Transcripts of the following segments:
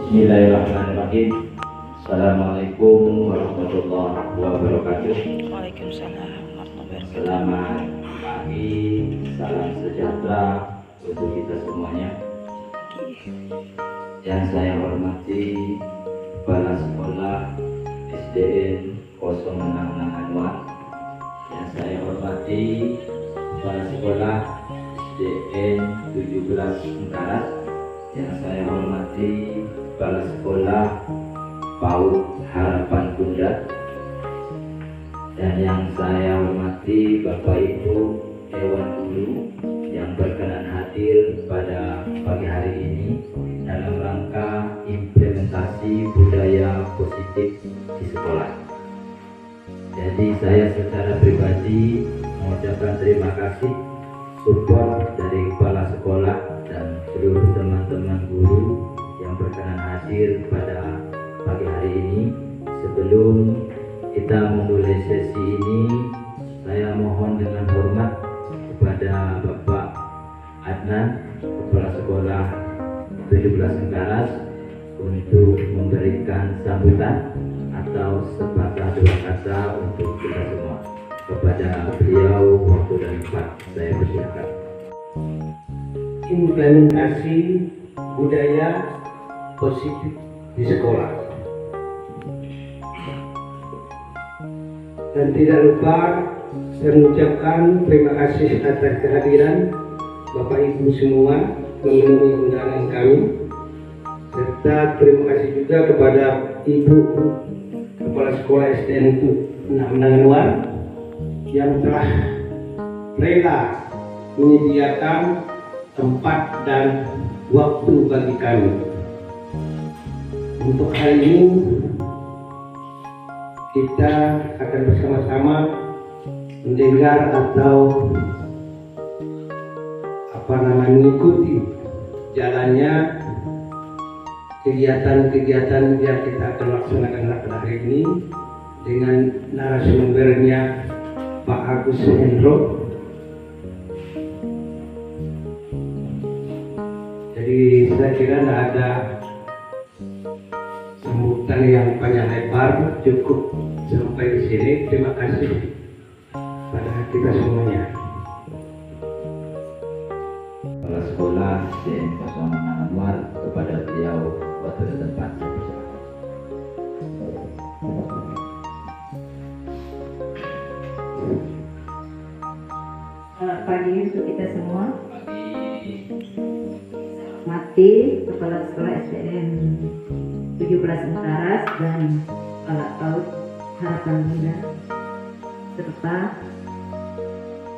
Bismillahirrahmanirrahim. Assalamualaikum warahmatullahi wabarakatuh. Waalaikumsalam warahmatullahi wabarakatuh. Selamat pagi, salam sejahtera untuk kita semuanya. Yang saya hormati Kepala Sekolah SDN 066 Anwar. Yang saya hormati Kepala Sekolah SDN 17 Sengkaras. Yang saya hormati Kepala Sekolah PAUD Harapan Bunda. Dan yang saya hormati Bapak Ibu Dewan Guru yang berkenan hadir pada pagi hari ini dalam rangka implementasi budaya positif di sekolah. Jadi saya secara pribadi mengucapkan terima kasih support dari Kepala Sekolah dan seluruh teman-teman guru yang berkenan hadir pada pagi hari ini. Sebelum kita memulai sesi ini, saya mohon dengan hormat kepada Bapak Adnan, Kepala Sekolah 17 Sengkaras, untuk memberikan sambutan atau sepatah dua kata untuk kita semua. Kepada beliau, waktu dan tempat saya persilakan. Implementasi budaya positif di sekolah. Dan tidak lupa saya mengucapkan terima kasih atas kehadiran Bapak Ibu semua memenuhi undangan kami, serta terima kasih juga kepada Ibu Kepala Sekolah SDN 6 Anwar yang telah rela menyediakan tempat dan waktu bagi kami. Untuk hari ini kita akan bersama-sama mendengar atau mengikuti jalannya kegiatan-kegiatan yang kita akan laksanakan pada hari ini dengan narasumbernya Pak Agus Hendro. Jadi saya kira tidak ada sambutan yang panjang lebar, cukup sampai di sini. Terima kasih pada kita semuanya. Kepala Sekolah SDN 066 Anwar, kepada beliau waktu dan tempat. Selamat pagi untuk kita semua. Mati Kepala Sekolah SDN 17 Sengkaras dan Kepala PAUD Harapan Bunda, serta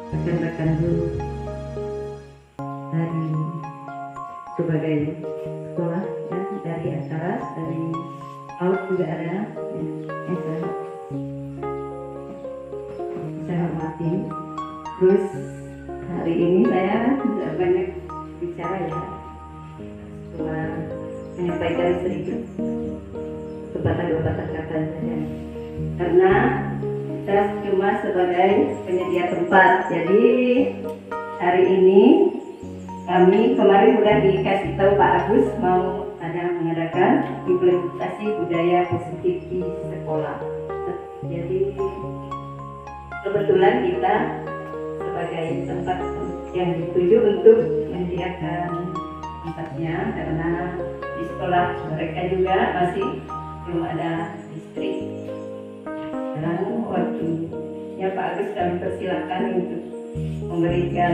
rekan-rekan guru dari berbagai sekolah ya, dari Antaras, dari PAUD juga ada yang saya hormati. Terus hari ini saya tidak banyak bicara ya, cuma menyampaikan sedikit sepatah dua patah kata saja, karena saya cuma sebagai penyedia tempat. Jadi hari ini kami kemarin sudah dikasih tahu Pak Agus mau ada mengadakan implementasi budaya positif di sekolah. Jadi kebetulan kita sebagai tempat yang dituju untuk menyediakan tempatnya, karena di sekolah mereka juga masih belum ada listrik. Sekarang waktunya Pak Agus, kami persilakan untuk memberikan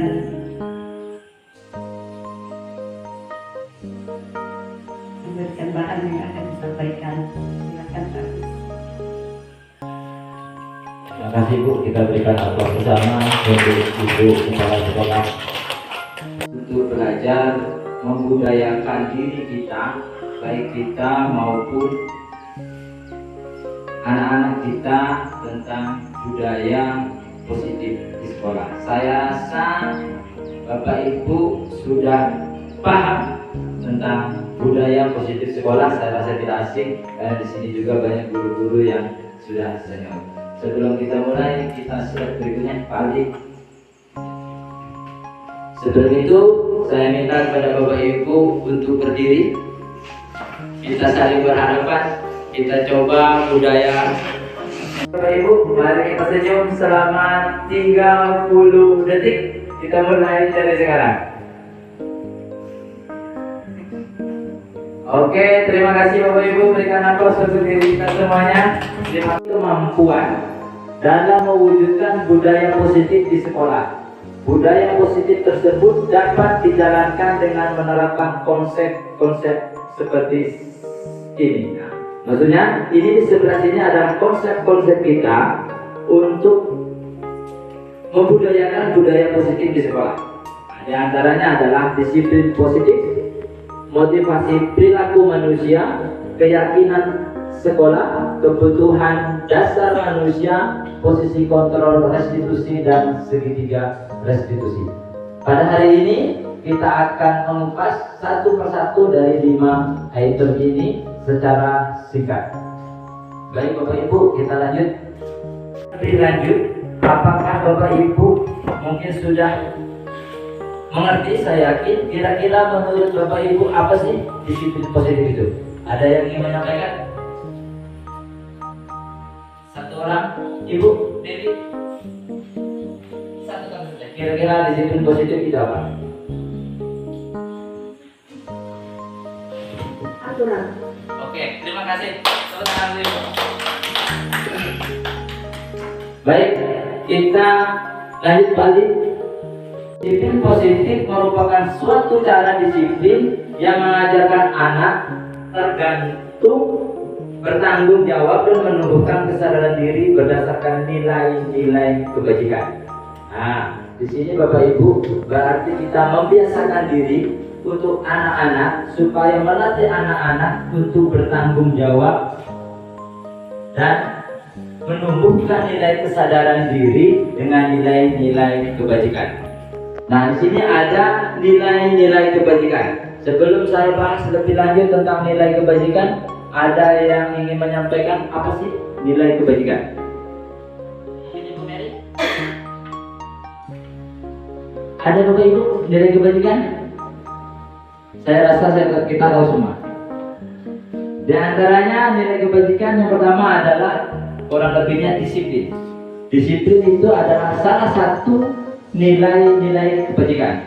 bahan yang akan disampaikan. Silakan Pak Agus. Terima kasih Bu, kita berikan aplaus bersama untuk Ibu Kepala Sekolah untuk belajar membudayakan diri kita, baik kita maupun anak-anak kita, tentang budaya positif di sekolah. Saya rasa Bapak Ibu sudah paham tentang budaya positif sekolah. Saya rasa tidak asing karena di sini juga banyak guru-guru yang sudah senior. Sebelum kita mulai, kita slide berikutnya, Pak Aldi. Sebelum itu, saya minta kepada Bapak Ibu untuk berdiri. kita saling berhadapan, kita coba budaya. Bapak Ibu, mari kita senyum selama 30 detik. Kita mulai dari sekarang. Oke, terima kasih Bapak Ibu, berikan aplaus untuk diri kita semuanya. Terima kasih kemampuan dalam mewujudkan budaya positif di sekolah. Budaya positif tersebut dapat dijalankan dengan menerapkan konsep-konsep seperti ini. Maksudnya, ini di sebelah sini adalah konsep-konsep kita untuk membudayakan budaya positif di sekolah. Di antaranya adalah disiplin positif, motivasi perilaku manusia, keyakinan sekolah, kebutuhan dasar manusia, posisi kontrol restitusi, dan segitiga restitusi. Pada hari ini kita akan mengupas satu persatu dari 5 item ini secara singkat. Baik Bapak Ibu, kita lanjut. Lebih lanjut, apakah Bapak Ibu mungkin sudah mengerti? Saya yakin. Kira-kira menurut Bapak Ibu apa sih disiplin positif itu? Ada yang ingin menyampaikan? Satu orang, Ibu, Dewi. Satu kata saja. Kira-kira disiplin positif itu apa? Aturan. Oke, terima kasih. Tepuk tangan dulu. Baik, kita lanjut balik. Disiplin positif merupakan suatu cara disiplin yang mengajarkan anak tergantung, bertanggung jawab, dan menumbuhkan kesadaran diri berdasarkan nilai-nilai kebajikan. Nah, di sini Bapak Ibu berarti kita membiasakan diri untuk anak-anak supaya melatih anak-anak untuk bertanggung jawab dan menumbuhkan nilai kesadaran diri dengan nilai-nilai kebajikan. Nah, di sini ada nilai-nilai kebajikan. Sebelum saya bahas lebih lanjut tentang nilai kebajikan, ada yang ingin menyampaikan apa sih nilai kebajikan? Ada Bapak Ibu nilai kebajikan? Saya rasa kita tahu semua. Di antaranya nilai kebajikan yang pertama adalah kurang lebihnya disiplin. Disiplin itu adalah salah satu nilai-nilai kebajikan.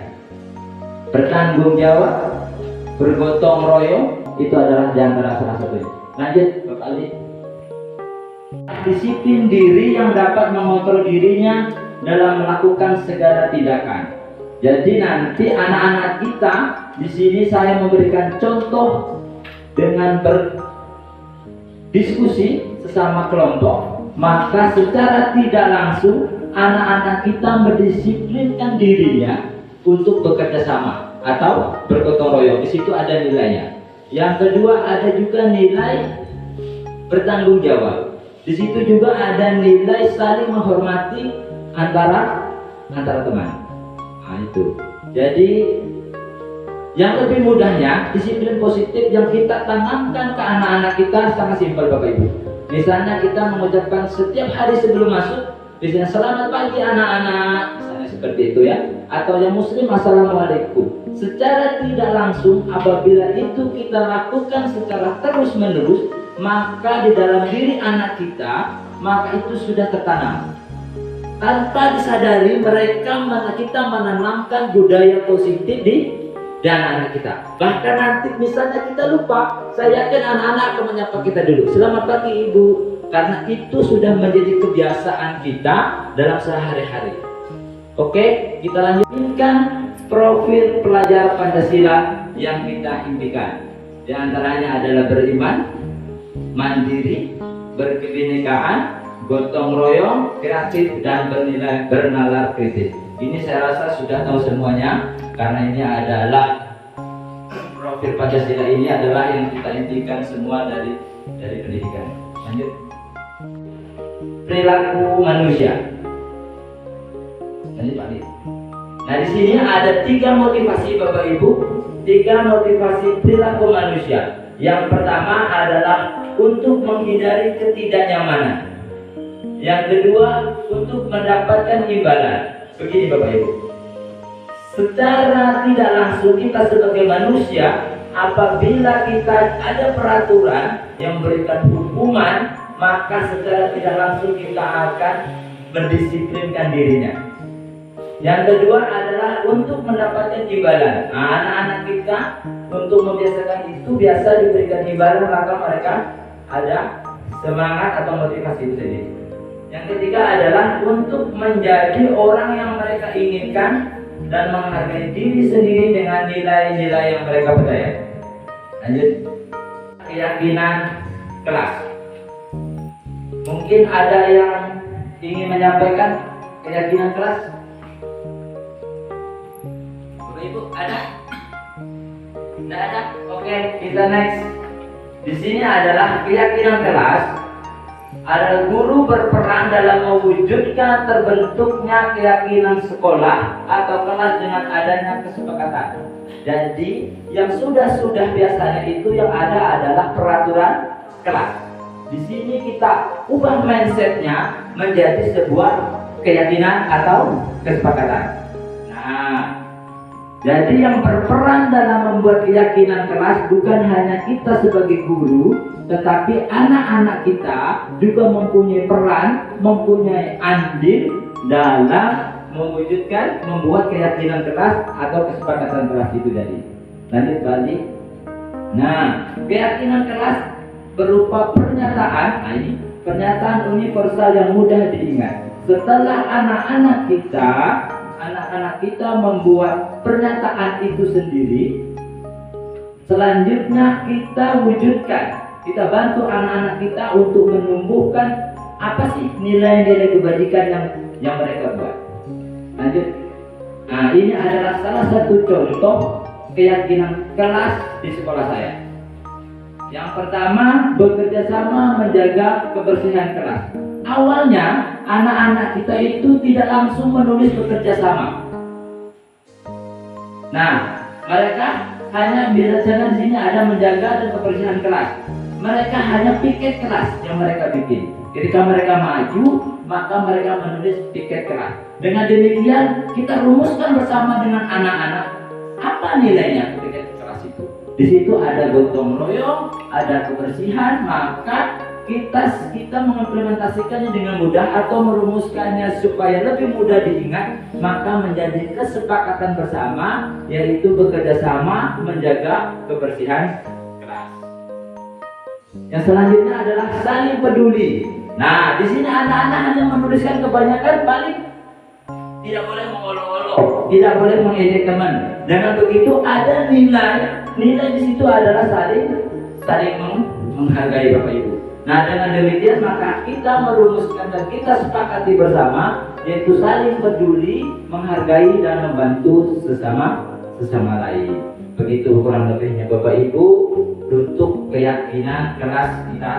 Bertanggung jawab, bergotong royong, itu adalah di antara salah satunya. Lanjut, Bapak Ali. Disiplin diri yang dapat mengontrol dirinya dalam melakukan segala tindakan. Jadi nanti anak-anak kita di sini saya memberikan contoh dengan berdiskusi sesama kelompok, maka secara tidak langsung anak-anak kita mendisiplinkan dirinya untuk bekerja sama atau bergotong royong. Di situ ada nilainya. Yang kedua ada juga nilai bertanggung jawab. Di situ juga ada nilai saling menghormati antara teman. Nah, itu. Jadi yang lebih mudahnya disiplin positif yang kita tanamkan ke anak-anak kita sangat simpel Bapak Ibu. Misalnya kita mengucapkan setiap hari sebelum masuk, misalnya selamat pagi anak-anak, misalnya seperti itu ya. Atau yang muslim assalamualaikum. Secara tidak langsung apabila itu kita lakukan secara terus menerus, maka di dalam diri anak kita maka itu sudah tertanam. Tanpa disadari kita menanamkan budaya positif di anak-anak kita. Bahkan nanti misalnya kita lupa, saya yakin anak-anak akan menyapa kita dulu, selamat pagi ibu, karena itu sudah menjadi kebiasaan kita dalam sehari-hari. Oke, kita lanjutkan profil pelajar Pancasila yang kita impikan. Di antaranya adalah beriman, mandiri, berkebinekaan, gotong royong, kreatif, dan bernalar kritis. Ini saya rasa sudah tahu semuanya, karena ini adalah profil Pancasila, ini adalah yang kita intikan semua dari pendidikan. Lanjut. Perilaku manusia. Lanjut Pak Adi. Nah, di sini ada 3 motivasi Bapak Ibu, 3 motivasi perilaku manusia. Yang pertama adalah untuk menghindari ketidaknyamanan. Yang kedua, untuk mendapatkan imbalan. Begini Bapak Ibu, secara tidak langsung kita sebagai manusia apabila kita ada peraturan yang memberikan hukuman, maka secara tidak langsung kita akan mendisiplinkan dirinya. Yang kedua adalah untuk mendapatkan imbalan. Nah, anak-anak kita untuk membiasakan itu biasa diberikan imbalan, maka mereka ada semangat atau motivasi itu sendiri. Yang ketiga adalah untuk menjadi orang yang mereka inginkan dan menghargai diri sendiri dengan nilai-nilai yang mereka percaya. Lanjut, keyakinan kelas. Mungkin ada yang ingin menyampaikan keyakinan kelas? Bapak Ibu ada? Tidak ada? Oke, kita next. Di sini adalah keyakinan kelas adalah guru berperan dalam mewujudkan terbentuknya keyakinan sekolah atau kelas dengan adanya kesepakatan. Jadi yang sudah biasanya itu yang ada adalah peraturan kelas. Di sini kita ubah mindsetnya menjadi sebuah keyakinan atau kesepakatan. Nah, jadi yang berperan dalam membuat keyakinan kelas bukan hanya kita sebagai guru, tetapi anak-anak kita juga mempunyai peran, mempunyai andil dalam mewujudkan, membuat keyakinan kelas atau kesepakatan kelas itu tadi. Lanjut balik. Nah, keyakinan kelas berupa pernyataan, ini pernyataan universal yang mudah diingat. Setelah anak-anak kita membuat pernyataan itu sendiri, selanjutnya kita wujudkan. Kita bantu anak-anak kita untuk menumbuhkan apa sih nilai-nilai kebajikan yang mereka buat. Lanjut. Nah, ini adalah salah satu contoh keyakinan kelas di sekolah saya. Yang pertama, bekerja sama menjaga kebersihan kelas. Awalnya anak-anak kita itu tidak langsung menulis bekerja sama. Nah, mereka hanya biasanya di sini ada menjaga dan kebersihan kelas. Mereka hanya piket kelas yang mereka bikin. Ketika mereka maju, maka mereka menulis piket kelas. Dengan demikian, kita rumuskan bersama dengan anak-anak apa nilainya piket kelas itu. Di situ ada gotong royong, ada kebersihan, maka kita mengimplementasikannya dengan mudah atau merumuskannya supaya lebih mudah diingat, maka menjadi kesepakatan bersama, yaitu bekerja sama menjaga kebersihan kelas. Yang selanjutnya adalah saling peduli. Nah, di sini anak-anak hanya menuliskan kebanyakan, paling tidak boleh mengolok-olok, tidak boleh mengejek teman. Dengan begitu ada nilai di situ adalah saling menghargai Bapak Ibu. Nah, dengan demikian maka kita merumuskan dan kita sepakati bersama, yaitu saling peduli, menghargai dan membantu sesama lain. Begitu kurang lebihnya Bapak Ibu untuk keyakinan kelas kita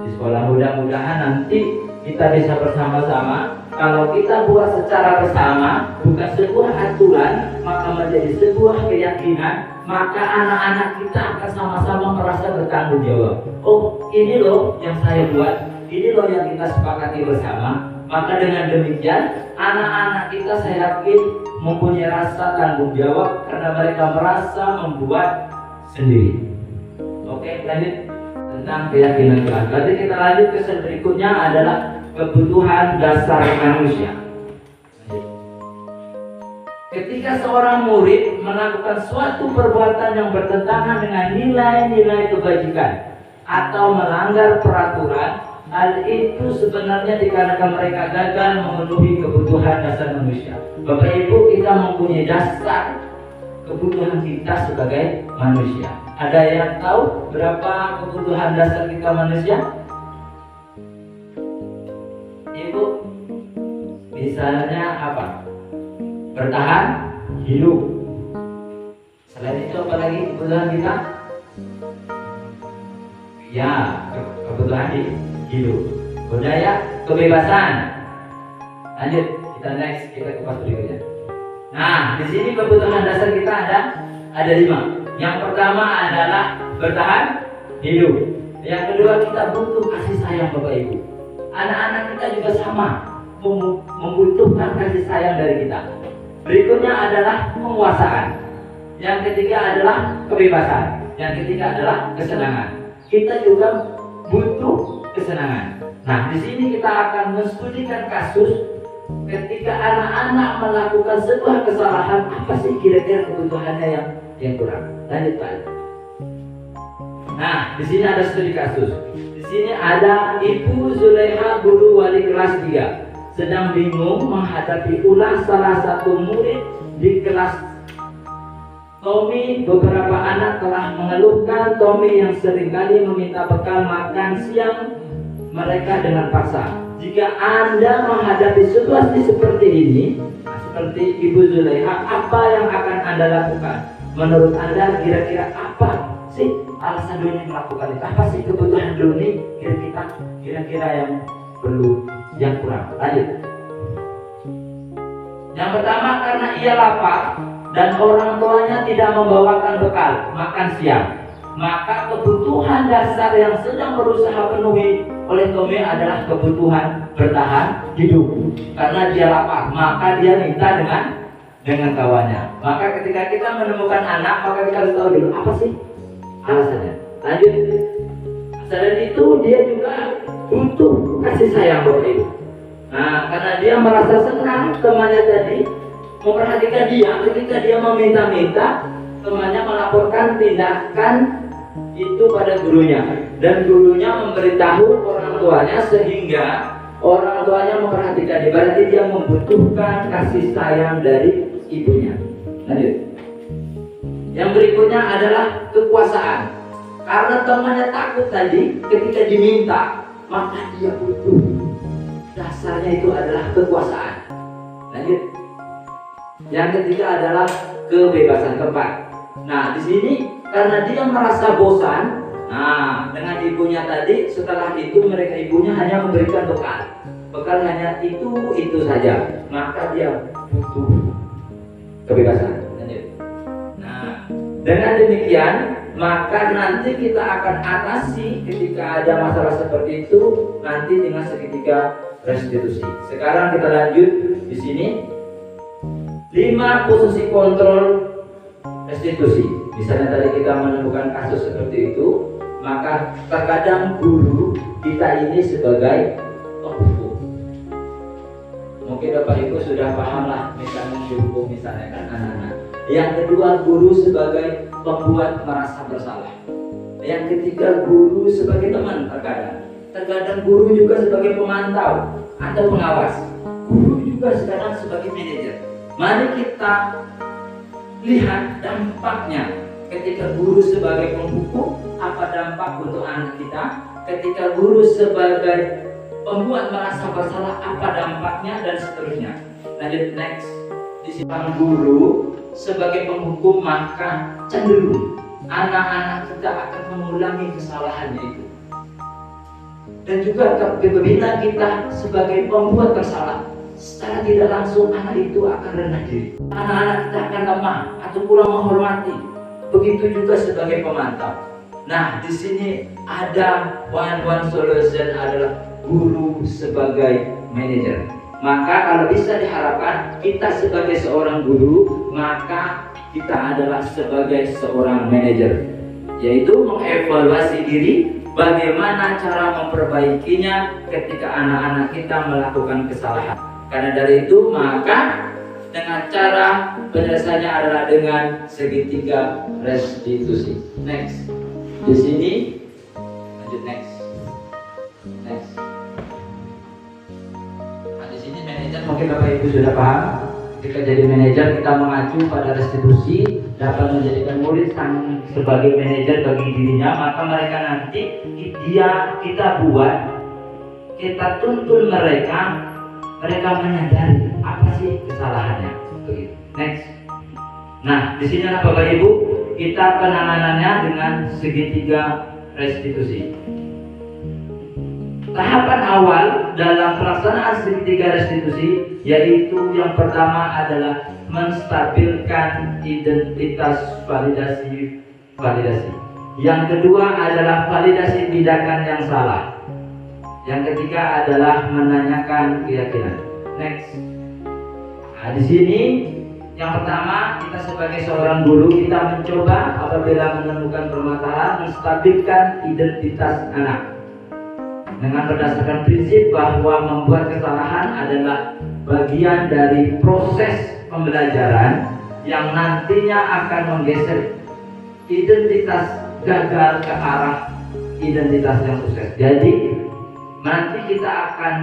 di sekolah. Mudah-mudahan nanti kita bisa bersama-sama. Kalau kita buat secara bersama, bukan sebuah aturan, maka menjadi sebuah keyakinan, maka anak-anak kita akan sama-sama merasa bertanggung jawab. Oh, ini loh yang saya buat, ini loh yang kita sepakati bersama. Maka dengan demikian, anak-anak kita saya yakin mempunyai rasa tanggung jawab karena mereka merasa membuat sendiri. Oke, lanjut tentang keyakinan kelas. Berarti kita lanjut ke slide berikutnya adalah kebutuhan dasar manusia. Ketika seorang murid melakukan suatu perbuatan yang bertentangan dengan nilai-nilai kebajikan atau melanggar peraturan, hal itu sebenarnya dikarenakan mereka gagal memenuhi kebutuhan dasar manusia. Bapak Ibu, kita mempunyai dasar kebutuhan kita sebagai manusia. Ada yang tahu berapa kebutuhan dasar kita manusia? Ibu, misalnya apa? Bertahan hidup. Selain itu apa lagi kebutuhan kita? Ya, kebutuhan hidup. Budaya, kebebasan. Lanjut, kita next, kita kupas berikutnya. Nah, di sini kebutuhan dasar kita ada 5. Yang pertama adalah bertahan hidup. Yang kedua, kita butuh kasih sayang Bapak Ibu. Anak-anak kita juga sama membutuhkan kasih sayang dari kita. Berikutnya adalah penguasaan. Yang ketiga adalah kebebasan. Yang ketiga adalah kesenangan. Kita juga butuh kesenangan. Nah, di sini kita akan menstudikan kasus ketika anak-anak melakukan sebuah kesalahan, apa sih kira-kira kebutuhannya yang kurang. Lanjut Pak. Nah, di sini ada studi kasus. Di sini ada Ibu Zulaiha, guru wali kelas 3, sedang bingung menghadapi ulah salah satu murid di kelas Tommy. Beberapa anak telah mengeluhkan Tommy yang seringkali meminta bekal makan siang mereka dengan paksa. Jika Anda menghadapi situasi seperti ini, seperti Ibu Zulaiha, apa yang akan Anda lakukan? Menurut Anda kira-kira apa sih alasan Doni melakukan itu? Apa sih kebutuhan Doni kira-kira yang perlu, yang kurang? Lanjut. Yang pertama, karena ia lapar dan orang tuanya tidak membawakan bekal makan siang, maka kebutuhan dasar yang sedang berusaha penuhi oleh Tommy adalah kebutuhan bertahan hidup. Karena dia lapar, maka dia minta dengan kawannya. Maka ketika kita menemukan anak, maka kita harus tahu dulu apa sih alasannya. Lanjut. Selain itu dia juga butuh kasih sayang Bapak Ibu. Nah, karena dia merasa senang temannya tadi memperhatikan dia ketika dia meminta-minta, temannya melaporkan tindakan itu pada gurunya, dan gurunya memberitahu orang tuanya sehingga orang tuanya memperhatikan dia. Berarti dia membutuhkan kasih sayang dari ibunya. Lanjut. Yang berikutnya adalah kekuasaan. Karena temannya takut tadi ketika diminta, maka dia butuh. Dasarnya itu adalah kekuasaan. Lanjut. Yang ketiga adalah kebebasan tempat. Nah, di sini karena dia merasa bosan, nah dengan ibunya tadi, setelah itu ibunya hanya memberikan bekal hanya itu saja, maka dia butuh kebebasan. Lanjut. Nah, dengan demikian maka nanti kita akan atasi ketika ada masalah seperti itu nanti dengan segitiga restitusi. Sekarang kita lanjut di sini 5 posisi kontrol restitusi. Misalnya tadi kita menemukan kasus seperti itu, maka terkadang guru kita ini sebagai penghukum. Mungkin Bapak Ibu sudah paham lah, misalnya dihukum misalnya kan anak-anak. Yang kedua, guru sebagai pembuat merasa bersalah. Yang ketiga, guru sebagai teman terkadang guru juga sebagai pemantau atau pengawas. Guru juga sekarang sebagai manajer. Mari kita lihat dampaknya. Ketika guru sebagai penghukum, apa dampak untuk anak kita? Ketika guru sebagai pembuat merasa bersalah, apa dampaknya, dan seterusnya. Lanjut, next. Di sini guru sebagai penghukum, maka cenderung anak-anak kita akan mengulangi kesalahannya itu. Dan juga apabila kita sebagai pembuat bersalah, secara tidak langsung anak itu akan rendah diri. Anak-anak kita akan lemah atau kurang menghormati. Begitu juga sebagai pemantau. Nah, di sini ada one solution adalah guru sebagai manajer. Maka kalau bisa diharapkan kita sebagai seorang guru, maka kita adalah sebagai seorang manajer, yaitu mengevaluasi diri, bagaimana cara memperbaikinya ketika anak-anak kita melakukan kesalahan. Karena dari itu maka dengan cara penyelesaiannya adalah dengan segitiga restitusi. Next. Di sini lanjut next. Nah, di sini manajer mungkin Bapak Ibu sudah paham. Ketika jadi manajer kita mengacu pada restitusi dapat menjadikan murid sebagai manajer bagi dirinya, maka mereka nanti kita tuntun mereka menyadari apa sih kesalahannya. Begitu. Next. Nah, di sini Bapak Ibu kita penanganannya dengan segitiga restitusi. Tahapan awal dalam pelaksanaan segitiga restitusi yaitu yang pertama adalah menstabilkan identitas validasi. Yang kedua adalah validasi tindakan yang salah. Yang ketiga adalah menanyakan keyakinan. Next. Nah, di sini Yang pertama, kita sebagai seorang guru, kita mencoba apabila menemukan permasalahan menstabilkan identitas anak dengan berdasarkan prinsip bahwa membuat kesalahan adalah bagian dari proses pembelajaran yang nantinya akan menggeser identitas gagal ke arah identitas yang sukses. Jadi nanti kita akan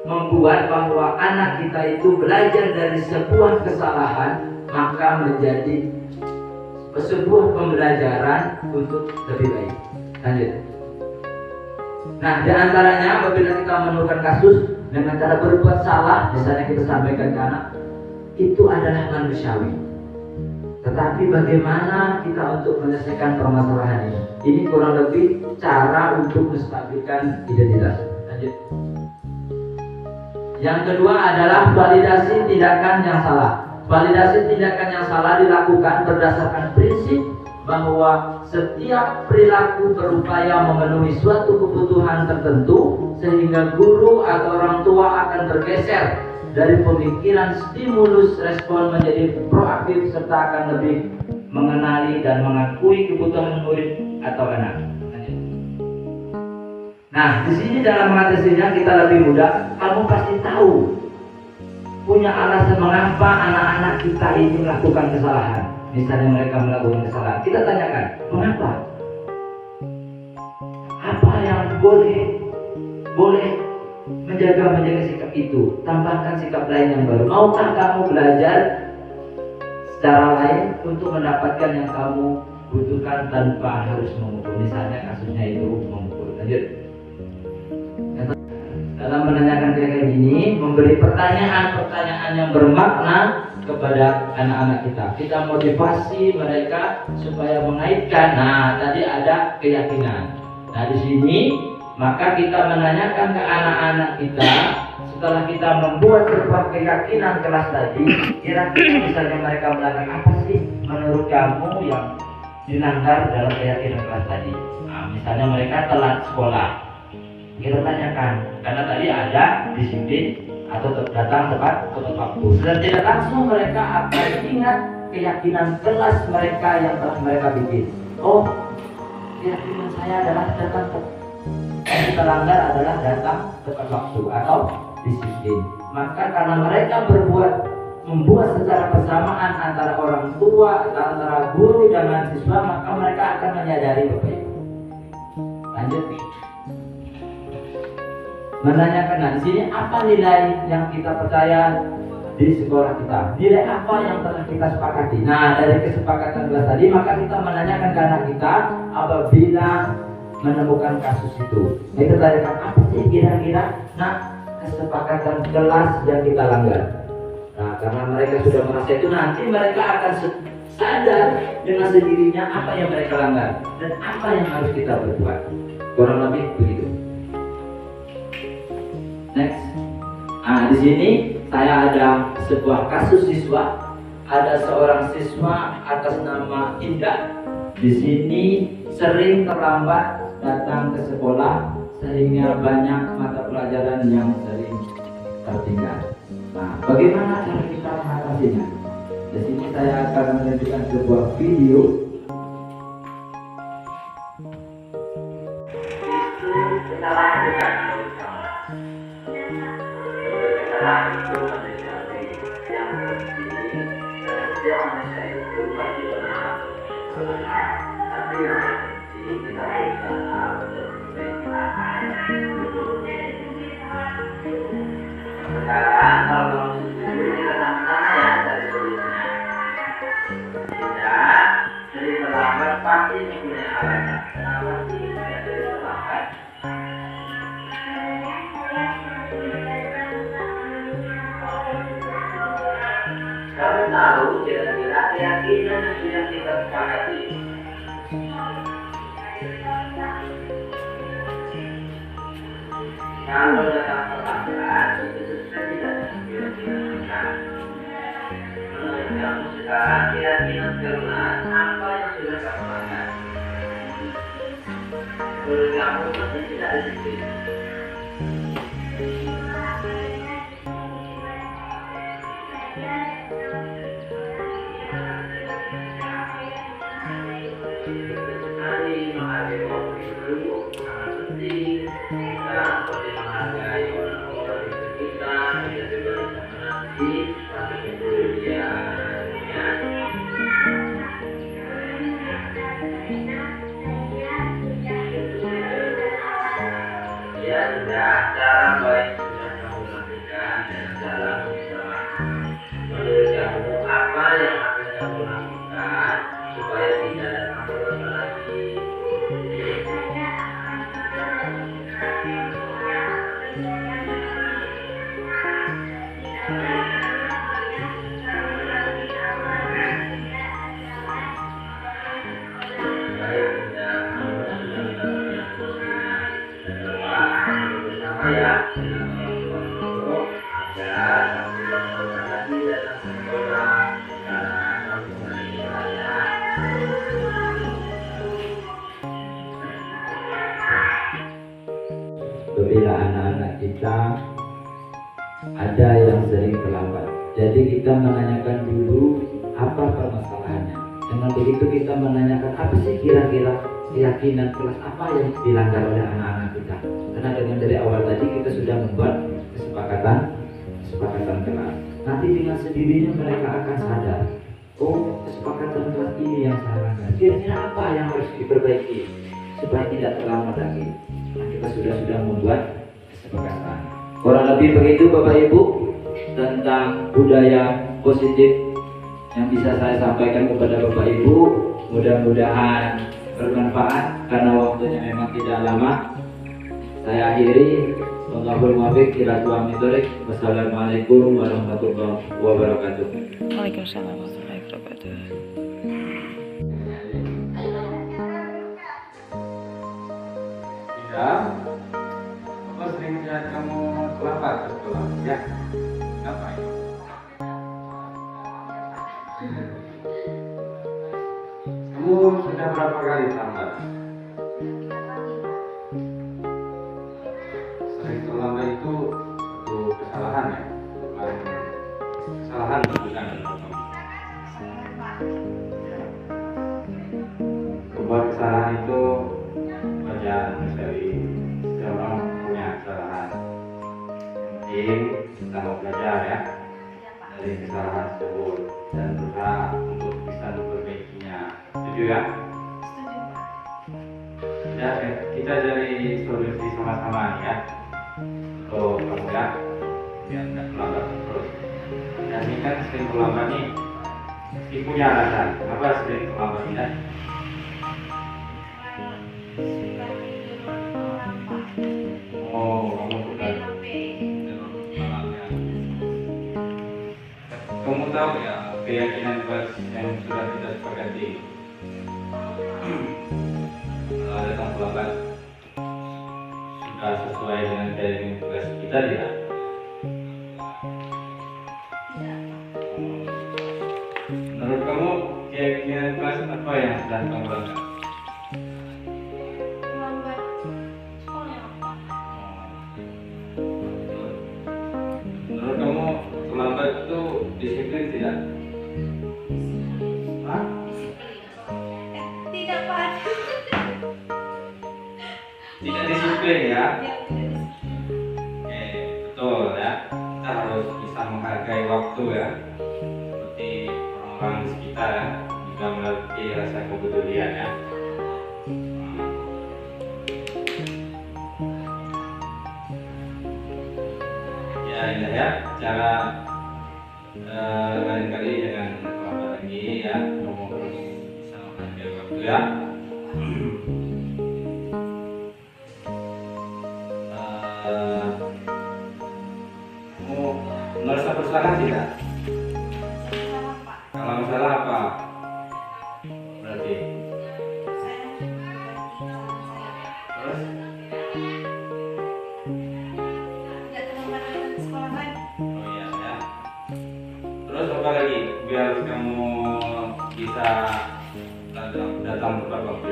membuat bahwa anak kita itu belajar dari sebuah kesalahan, maka menjadi sebuah pembelajaran untuk lebih baik. Lanjut. Nah, di antaranya apabila kita menemukan kasus dengan cara berbuat salah, misalnya kita sampaikan ke anak, itu adalah manusiawi. Tetapi bagaimana kita untuk menyelesaikan permasalahan ini? Ini kurang lebih cara untuk menstabilkan identitas. Lanjut. Yang kedua adalah validasi tindakan yang salah. Validasi tindakan yang salah dilakukan berdasarkan prinsip bahwa setiap perilaku berupaya memenuhi suatu kebutuhan tertentu, sehingga guru atau orang tua akan bergeser dari pemikiran stimulus respon menjadi proaktif serta akan lebih mengenali dan mengakui kebutuhan murid atau anak. Nah, di sini dalam mengatasinya kita lebih mudah. Kamu pasti tahu punya alasan mengapa anak-anak kita ini melakukan kesalahan. Misalnya mereka melakukan kesalahan, kita tanyakan, mengapa? Apa yang boleh menjaga sikap itu? Tambahkan sikap lain yang baru. Maukah kamu belajar secara lain untuk mendapatkan yang kamu butuhkan tanpa harus memukul? Misalnya kasusnya itu memukul. Lanjut. Dalam menanyakan kayak gini, memberi pertanyaan-pertanyaan yang bermakna kepada anak-anak kita. Kita motivasi mereka supaya mengaitkan. Nah, tadi ada keyakinan. Nah, di sini maka kita menanyakan ke anak-anak kita setelah kita membuat sebuah keyakinan kelas tadi, kira-kira misalnya mereka melakukan apa sih menurut kamu yang dilanggar dalam keyakinan kelas tadi? Nah, misalnya mereka telat sekolah. Kita tanyakan, karena tadi ada disiplin atau datang tepat waktu. Dan tidak langsung mereka akan ingat keyakinan kelas mereka yang telah mereka bikin. Oh, keyakinan saya adalah datang tepat. Yang kita langgar adalah datang tepat waktu atau disiplin. Maka karena mereka membuat secara bersamaan antara orang tua, antara guru dan mahasiswa, maka mereka akan menyadari Bapak Ibu. Lanjut. Menanyakan, nah di sini apa nilai yang kita percaya di sekolah kita? Nilai apa yang telah kita sepakati? Nah, dari kesepakatan kelas tadi, maka kita menanyakan ke anak kita apabila menemukan kasus itu. Kita tanyakan, apa sih kira-kira kesepakatan kelas yang kita langgar? Nah, karena mereka sudah merasa itu, nanti mereka akan sadar dengan sendirinya apa yang mereka langgar dan apa yang harus kita berbuat. Kurang lebih begitu. Next. Nah, di sini saya ada sebuah kasus siswa. Ada seorang siswa atas nama Indah. Di sini sering terlambat datang ke sekolah sehingga banyak mata pelajaran yang sering tertinggal. Nah, bagaimana cara kita mengatasinya? Di sini saya akan menunjukkan sebuah video. Itu kesalahan bukan kesalahan itu manusia yang penting. Setiap manusia itu pasti pernah kesalahan, tapi yang penting kita berusaha untuk sekarang kalau kamu setuju kita sama-sama ya dari solusinya. Tidak sering terlambat pasti mempunyai alasan. Kenapa sih tidak sering terlambat? Kamu tahu kira-kira keyakinan yang sudah kita sepakati. Kalau datang terlambat itu sesuai tidak dengan keyakinan kita. Menurut kamu sekarang keyakinan kebenaran apa yang sudah kamu lakukan? Menurut kamu pasti tidak disiplin. Ya sudah, cara baik sudah kamu lakukan dan cara bisa menurut kamu apa yang harus kamu lakukan supaya tidak ada masalah lagi. Apabila anak-anak kita ada yang sering terlambat, jadi kita menanyakan dulu apa permasalahannya. Dengan begitu kita menanyakan apa sih kira-kira keyakinan kelas apa yang dilanggar oleh anak-anak kita. Karena dengan dari awal tadi kita sudah membuat kesepakatan kelas. Nanti dengan sendirinya mereka akan sadar, oh kesepakatan kelas ini yang salah. Kira-kira apa yang harus diperbaiki supaya tidak terlambat lagi. Nah, kita sudah membuat kesepakatan. Kurang lebih begitu Bapak Ibu tentang budaya positif yang bisa saya sampaikan kepada Bapak Ibu. Mudah-mudahan bermanfaat karena waktunya memang tidak lama. Saya akhiri. Wallahul muwaffiq ila aqwamit thoriq. Wassalamualaikum warahmatullahi wabarakatuh. Waalaikumsalam warahmatullahi wabarakatuh. Ya, apa sering melihat kamu terlambat ke sekolah? Ya, ngapain? Kamu sudah berapa kali terlambat? Sering terlambat itu satu kesalahan ya? Bukan kesalahan bukan? Sebuah kesalahan itu wajar dari setiap orang punya kesalahan. Mungkin kita mau belajar ya dari kesalahan tersebut dan berusaha untuk bisa memperbaikinya. Setuju ya? Kita cari solusi sama-sama ya. Untuk kamu ya, biar tidak terlambat terus. Dan ini kan sering terlambat nih. Ini punya alasan. Kenapa sering terlambat ya? Oh, kamu sudah kamu tahu ya keyakinan yang sudah kita sepakati. Kalau datang terlambat sudah sesuai dengan keyakinan tugas kita tidak? Menurut kamu keyakinan kelas apa yang sudah kamu lakukan? Menurut kamu terlambat itu disiplin tidak? Hah? Tidak, Pak. Tidak disiplin ya? Oke, betul ya. Kita harus bisa menghargai waktu ya. Seperti orang-orang di sekitar ya, juga memiliki rasa kepedulian ya. Ya, ini ya cara lain kali jangan terlambat lagi ya. Kamu harus bisa menghargai waktu ya. Kamu merasa bersalah tidak? Kalau masalah apa? Berarti terus? Oh iya ya. Terus apa lagi biar kamu bisa datang tepat waktu?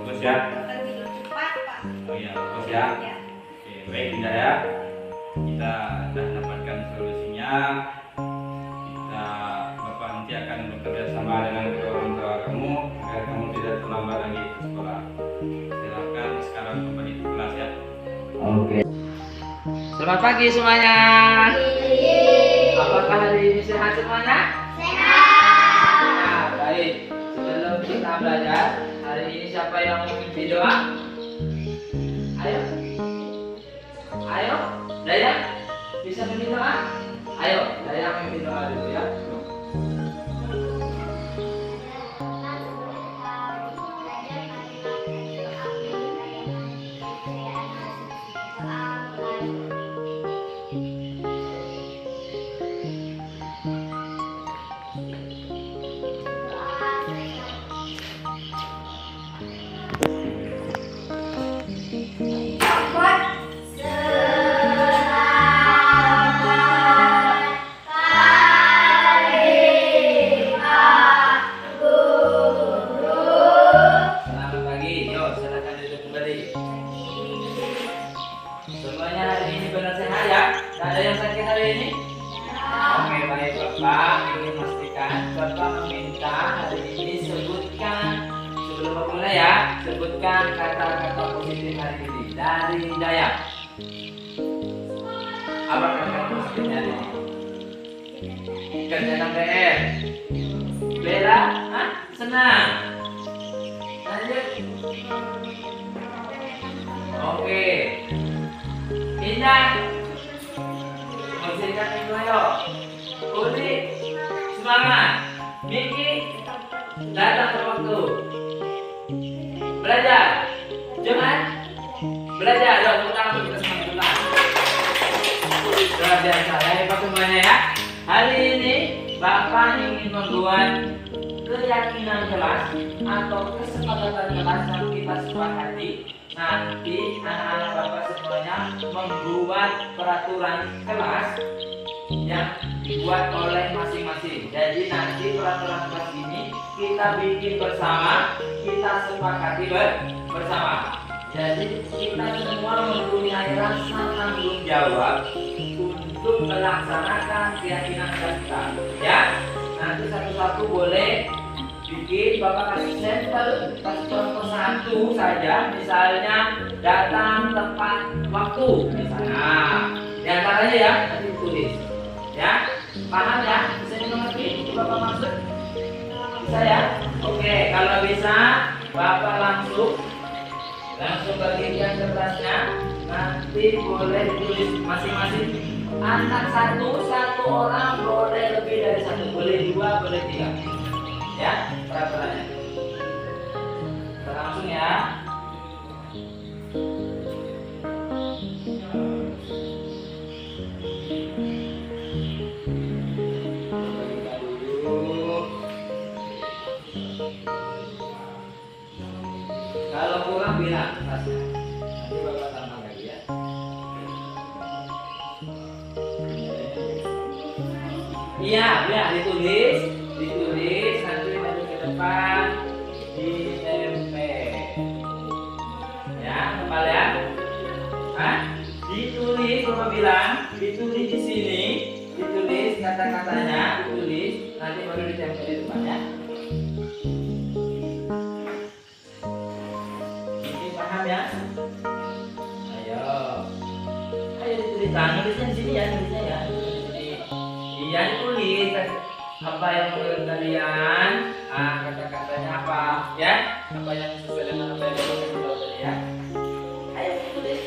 Bagus ya. Oh iya bagus ya. Oke, baik Dinda ya. Kita sudah dapatkan solusinya. Bapak nanti akan bekerja sama dengan orang tua kamu agar kamu tidak terlambat lagi ke sekolah. Silakan sekarang kembali ke kelas ya. Oke. Selamat pagi semuanya. Apakah hari ini sehat semuanya? Sehat. Baik. doa? Ayo. Ayo, Dayang. Bisa memimpin doa? Ayo, Dayang memimpin doa dulu ya. Selamat pagi, yuk silakan duduk kembali. Semuanya hari ini benar sehat ya? Tak ada yang sakit hari ini? Oke, baik Bapak ingin memastikan Bapak meminta hari ini sebutkan sebelum memulai ya, sebutkan kata-kata positif hari ini dari Dayang. Apa kata positifnya hari ini? Kerjakan PR. Bella, hah? Senang. Lanjut. Oke. Indah. Bersihkan minggu ayo. Uli. Semangat. Miki. Datang berwaktu. Belajar. Jangan. Belajar. Yuk, tepuk tangan untuk kita semangat dulu. Luar biasa. Ya, hebat semuanya ya. Hari ini Bapak ingin membuat keyakinan kelas atau kesepakatan kelas yang kita sepakati. Nanti anak-anak Bapak semuanya membuat peraturan kelas yang dibuat oleh masing-masing. Jadi nanti peraturan kelas ini kita bikin bersama, kita sepakati bersama. Jadi kita semua mempunyai rasa tanggung jawab untuk melaksanakan keyakinan kita, ya. Nanti satu-satu boleh bikin, Bapak kasih sampel, kasih contoh satu saja, misalnya datang tepat waktu, misalnya. Di antaranya ya, nanti ditulis, ya. Paham ya? Bisa dimengerti? Bapak maksud? Bisa ya? Oke, kalau bisa Bapak langsung bagikan kertasnya. Nanti boleh ditulis masing-masing. Anak satu orang boleh lebih dari satu, boleh dua, boleh tiga, ya peraturannya. Kita langsung ya. Kalau kurang bilang kertasnya, nanti Bapak tambah lagi ya. Iya, ya ditulis nanti maju ke depan, ditempel. Ya, kepala ya. Hah? Ditulis, Bapak bilang, ditulis di sini, ditulis kata-katanya, ditulis, nanti baru ditempel di depannya. Ini paham ya? Ayo dituliskan, nulisnya di sini ya, nulisnya ya. Iya, tulis apa yang menurut kalian, kata-katanya apa, ya? Apa yang sesuai dengan apa yang kita tahu tadi ya? Ayo tulis.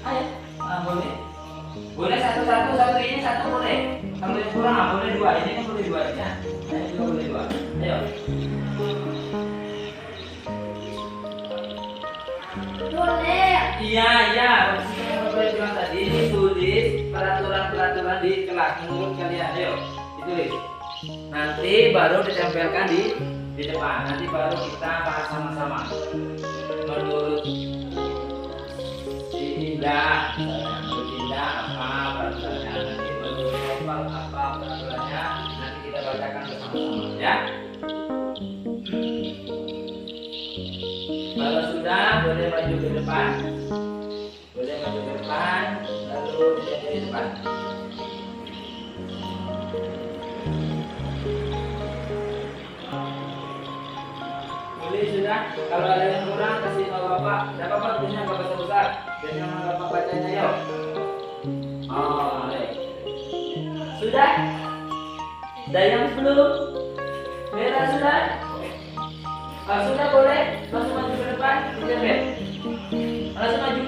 Ayo, boleh. Boleh satu ini satu boleh. Kalau yang kurang boleh dua. Ini kan boleh dua ya. Ini juga boleh dua. Ayo. Boleh. Iya. Saya bilang tadi, ditulis peraturan-peraturan di kelas menurut kalian. Ayo, ditulis. Nanti baru ditempelkan di depan. Nanti baru kita bahas sama-sama. Menurut si Indah, menurut Indah apa peraturannya? Nanti menurut Opal apa peraturannya? Nanti kita bacakan bersama-sama, ya. Kalau sudah, boleh maju ke depan. Lalu di depan. Boleh sudah. Kalau ada yang kurang kasih tahu Bapak. Tidak apa-apa, tulisnya agak besar-besar. Dan jangan Bapak bacanya yuk. Sudah? Dayang belum? Bella sudah? Sudah boleh? Langsung maju ke depan. Tidak, Bel. Langsung maju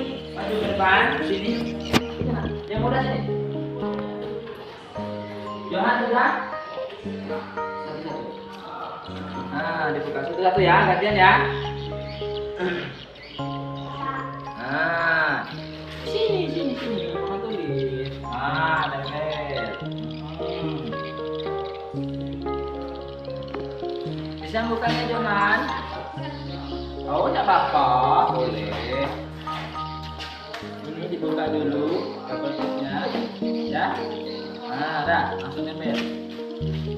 ke depan. Sini. Yang muda sini. Johan sudah? Nah, dibuka satu-satu ya, gantian ya. Nah, sini. Mama tulis. Tempel. Bisa bukanya Johan? Oh, tidak apa-apa, boleh. Ini dibuka dulu covernya, ya. Nah, dah, langsung nempel.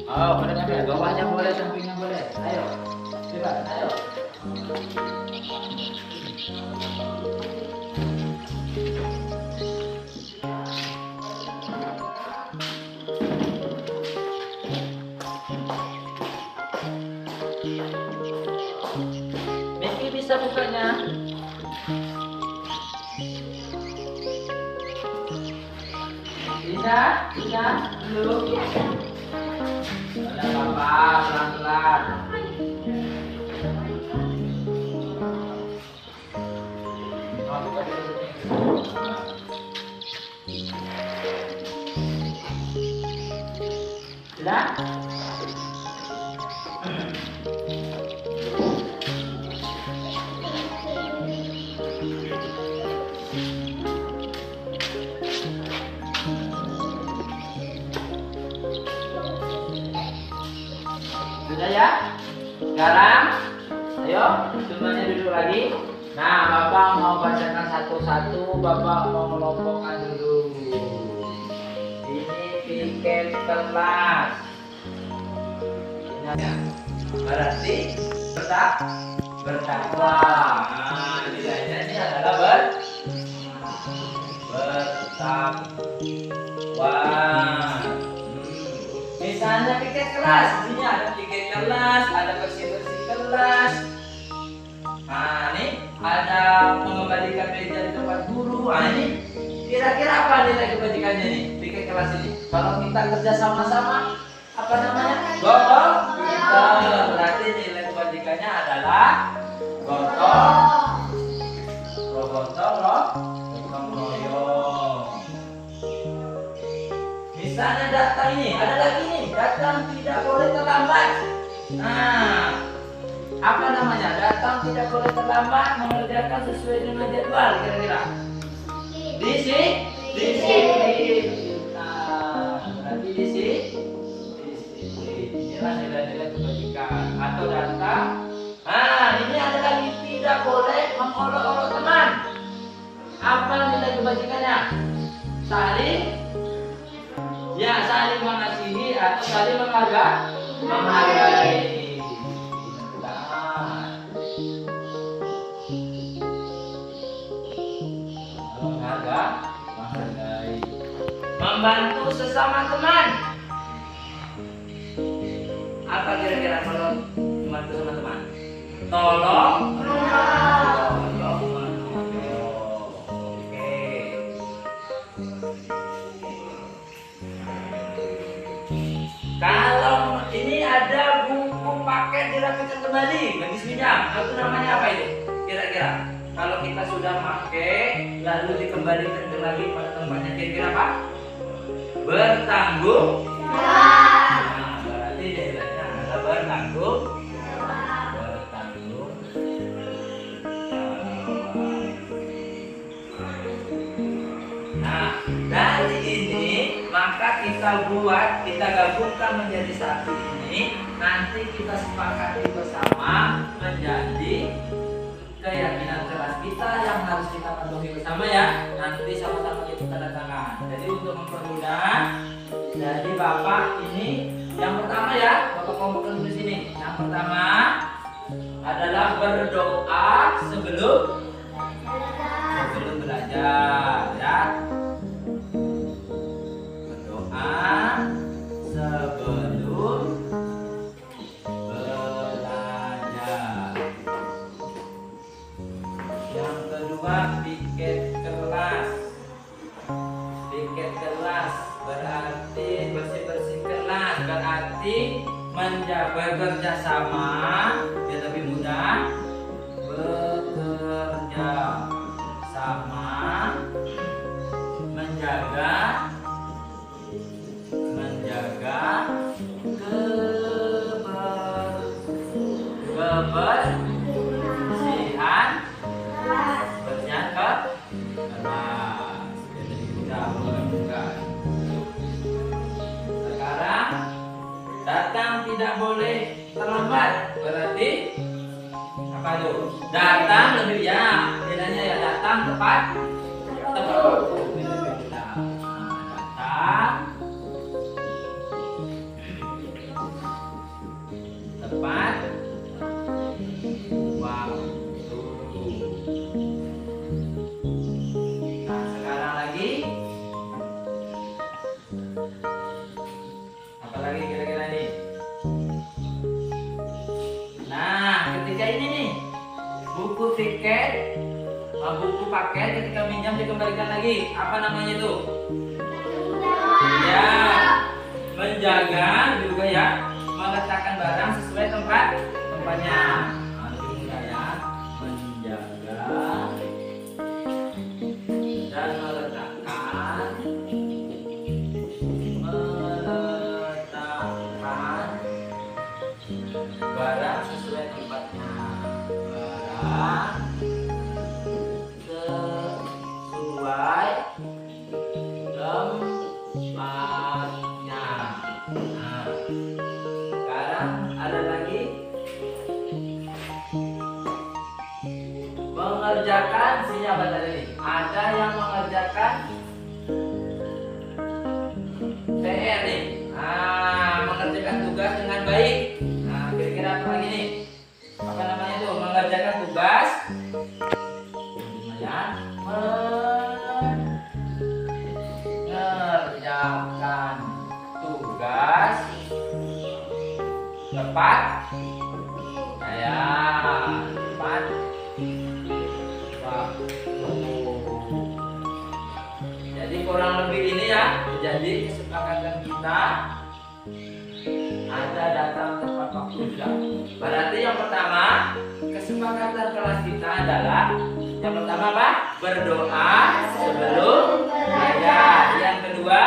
Oh, boleh nempel. Bawahnya boleh, sampingnya boleh. Ayo, coba, ayo. Miki bisa bukanya. Bisa, dulu. Ada apa, pelan-pelan. Oh, buka dulu sini. Sudah? Sudah ya? Sekarang, ayo semuanya duduk lagi. Nah, Bapak mau bacakan satu-satu. Bapak mau melompokkan dulu. Ini piket kelas. Berarti bertakwa. Nah, nilainya ini adalah bertakwa. Misalnya piket kelas, ini ada piket kelas, ada bersih-bersih kelas. Nah, ini ada mengembalikan meja di tempat guru. Nah, ini kira-kira apa nilai kebajikannya nih piket kelas ini? Kalau kita kerja sama-sama, apa namanya? Gotong. Berarti nilai kebajikannya adalah gotong royong. Misalnya datang ini, ada lagi nih, datang tidak boleh terlambat. Nah, apa namanya? Datang tidak boleh terlambat, mengerjakan sesuai dengan jadwal, kira-kira. Disiplin. Nah, berarti disiplin. Inilah nilai-nilai kebajikan. Atau datang. Nah, ini ada lagi, tidak boleh mengolok-olok teman. Apa nilai kebajikannya? Saling mengasihi atau saling menghargai. Menghargai. Membantu sesama teman. Apa kira-kira kalau membantu sama teman? Tolong. Kalau ini ada buku paket dirapikan kembali, habis pinjam, itu namanya apa itu? Kira-kira kalau kita sudah pakai lalu dikembalikan lagi pada tempatnya, kira-kira apa? Bertanggung. Nah, berarti nilainya adalah bertanggung. Nah, dari ini maka kita gabungkan menjadi satu ini. Nanti kita sepakati bersama menjadi keyakinan kelas kita yang harus kita penuhi bersama ya. Nanti sama-sama kita tanda tangan. Jadi untuk mempermudah, jadi Bapak ini yang pertama ya, Bapak kelompokkan di sini. Yang pertama adalah berdoa sebelum belajar ya. Sebelum belajar. Yang kedua, piket kelas. Piket kelas berarti bersih-bersih kelas, berarti bekerja sama biar lebih mudah. Bekerja sama menjaga kebersihan bernyata keras. Jadi kita melakukan. Sekarang datang tidak boleh terlambat. Berarti apa itu? Datang lebih ya. Bedanya ya datang tepat. Datang tepat waktu. Nah, sekarang lagi apa lagi kira-kira ini? Nah, ketika ini nih buku tiket, buku paket ketika minjam dikembalikan lagi, apa namanya itu? Ya, menjaga juga ya, meletakkan barang sesuai tempatnya. Nah, lebih mudah ya, menjaga dan meletakkan barang sesuai tempatnya. Barang sesuai tempatnya. Nah, sekarang ada lagi mengerjakan siapa tadi? Ada yang mengerjakan PR nih. Nah, mengerjakan tugas dengan baik. Nah, kira-kira apa lagi nih? Apa namanya tuh? Mengerjakan tugas. Ya, mengerjakan tugas tepat. Ya, tepat waktu. Jadi kurang lebih ini ya. Jadi kesepakatan kita ada datang tepat waktu juga. Berarti yang pertama kesepakatan kelas kita adalah yang pertama apa? Berdoa sebelum belajar. Yang kedua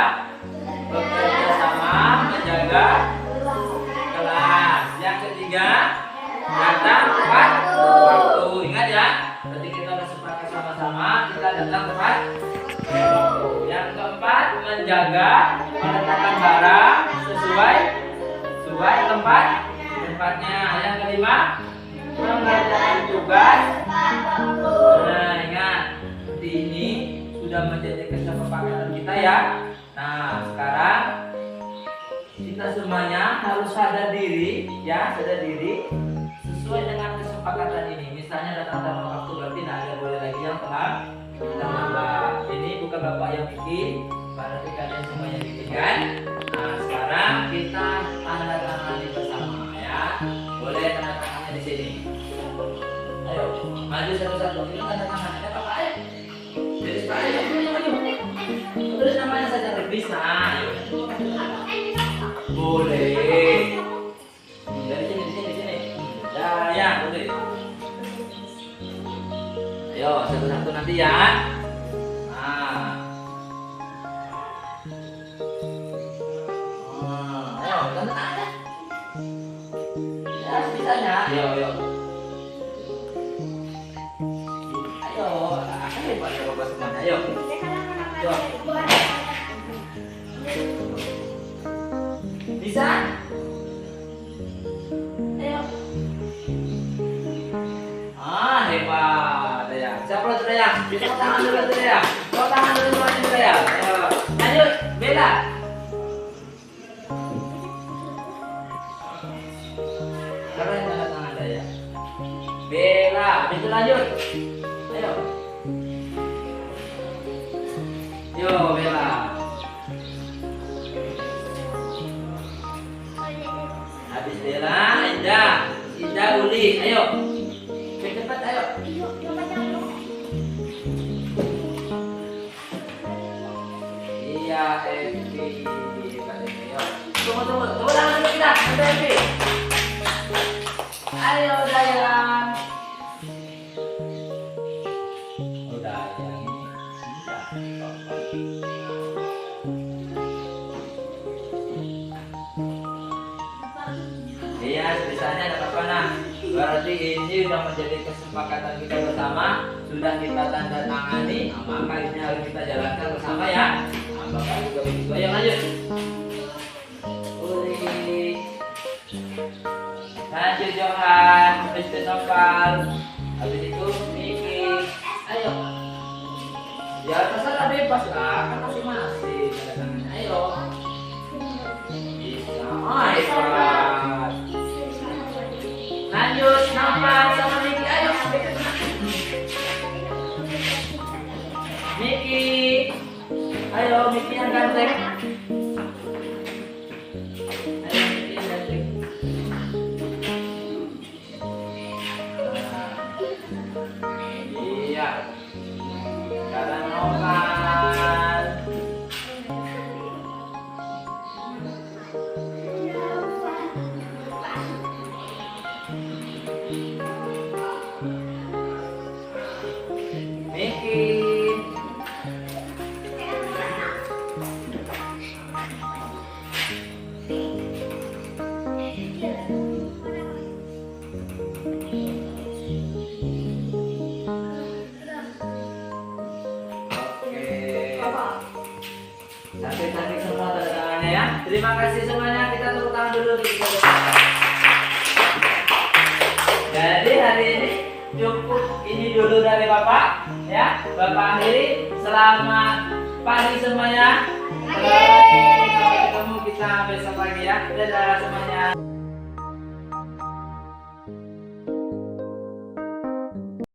bekerja sama menjaga kelas. Yang ketiga datang tepat waktu. Ingat ya. Berarti kita udah sepakat sama-sama kita datang tepat waktu. Yang keempat menjaga meletakkan barang sesuai tempatnya. Yang kelima mengerjakan tugas. Nah, ingat ini sudah menjadi kesepakatan kita ya. Nah, sekarang kita semuanya harus sadar diri ya, sadar diri sesuai dengan kesepakatan ini. Misalnya datang tepat waktu berarti tidak ada boleh lagi yang terlambat. Ini bukan bapak yang bikin, berarti kalian semuanya bikin kan? Nah, sekarang kita tanda tangani bersama ya. Boleh tanda tangannya di sini. Ayo, maju satu-satu. Ini tanda tangannya apa ayo? Jadi sekarang maju. Tulis namanya saja bisa. Ayo. Boleh. Dari sini. Ya, boleh. Ayo, satu-satu nanti ya. Nah. Ayo, tanda tangannya. Ya, sebisanya. Ayo. Ayo, akan hebat ya bapak semuanya. Ayo. Bisa? Ayo. Hebat ya. Siapa dulu ya? Tepuk tangan dulu ya. Tepuk tangan dulu semuanya ya. Ayo. Lanjut, Bella. Siapa yang tanda tangan ya? Bella, itu lanjut. Ayo. Yo, Bella. Habis Bella, Indah, Uli. Ayo. Cepat, ayo. Iya, Evi. Tunggu tangan dulu kita. Evi. tulisannya ada apa? Nah, berarti ini sudah menjadi kesepakatan kita bersama, sudah kita tanda tangani, maka ini harus kita jalankan bersama ya. Nah, Bapak juga begitu. Ayo lanjut. Uli, lanjut Johan, habis itu Nopal, habis itu Miki. Ayo. Ya terserah bebas lah, kan masing-masing. Ayo. Bisa. Hebat. Lanjut, Nopal sama Miki. Ayo. Miki. Ayo, Miki yang ganteng. Ayo, Miki yang ganteng. Iya. Sekarang Nopal. Miki. Cantik-cantik semua tanda tangannya ya. Terima kasih semuanya. Kita tepuk tangan dulu. Jadi hari ini cukup ini dulu dari Bapak ya. Bapak akhiri. Selamat pagi semuanya. Sampai ketemu kita besok lagi ya. Dadah semuanya.